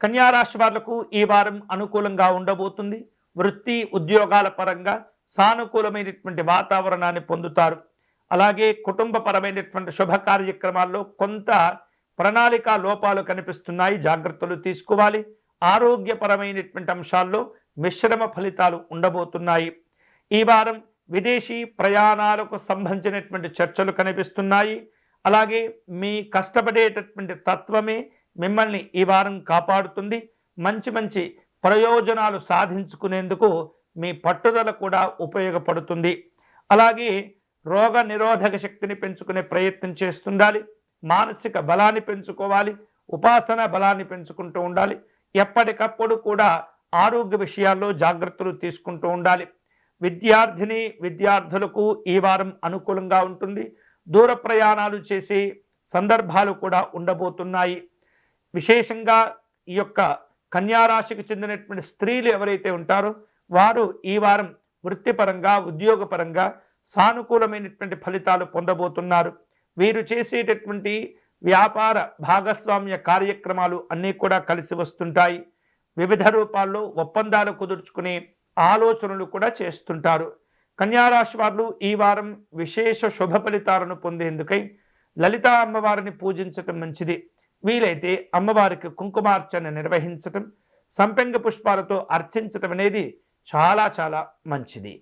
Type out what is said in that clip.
కన్యా రాశి వాళ్లకు ఈ వారం అనుకూలంగా ఉండబోతుంది. వృత్తి ఉద్యోగాల పరంగా సానుకూలమైనటువంటి వాతావరణాన్ని పొందుతారు. అలాగే కుటుంబపరమైనటువంటి శుభ కార్యక్రమాల్లో కొంత ప్రణాళిక లోపాలు కనిపిస్తున్నాయి, జాగ్రత్తలు తీసుకోవాలి. ఆరోగ్యపరమైనటువంటి అంశాల్లో మిశ్రమ ఫలితాలు ఉండబోతున్నాయి. ఈ వారం విదేశీ ప్రయాణాలకు సంబంధించినటువంటి చర్చలు కనిపిస్తున్నాయి. అలాగే మీ కష్టపడేటటువంటి తత్వమే మిమ్మల్ని ఈ వారం కాపాడుతుంది. మంచి మంచి ప్రయోజనాలు సాధించుకునేందుకు మీ పట్టుదల కూడా ఉపయోగపడుతుంది. అలాగే రోగ నిరోధక శక్తిని పెంచుకునే ప్రయత్నం చేస్తుండాలి. మానసిక బలాన్ని పెంచుకోవాలి. ఉపాసన బలాన్ని పెంచుకుంటూ ఉండాలి. ఎప్పటికప్పుడు కూడా ఆరోగ్య విషయాల్లో జాగ్రత్తలు తీసుకుంటూ ఉండాలి. విద్యార్థులకు ఈ వారం అనుకూలంగా ఉంటుంది. దూర ప్రయాణాలు చేసే సందర్భాలు కూడా ఉండబోతున్నాయి. విశేషంగా ఈ యొక్క కన్యారాశికి చెందినటువంటి స్త్రీలు ఎవరైతే ఉంటారో వారు ఈ వారం వృత్తిపరంగా ఉద్యోగపరంగా సానుకూలమైనటువంటి ఫలితాలు పొందబోతున్నారు. వీరు చేసేటటువంటి వ్యాపార భాగస్వామ్య కార్యక్రమాలు అన్నీ కూడా కలిసి వస్తుంటాయి. వివిధ రూపాల్లో ఒప్పందాలు కుదుర్చుకునే ఆలోచనలు కూడా చేస్తుంటారు. కన్యారాశి వారు ఈ వారం విశేష శుభ ఫలితాలను పొందేందుకై లలితా అమ్మవారిని పూజించటం మంచిది. వీలైతే అమ్మవారికి కుంకుమార్చన నిర్వహించటం, సంపెంగ పుష్పాలతో అర్చించటం అనేది చాలా చాలా మంచిది.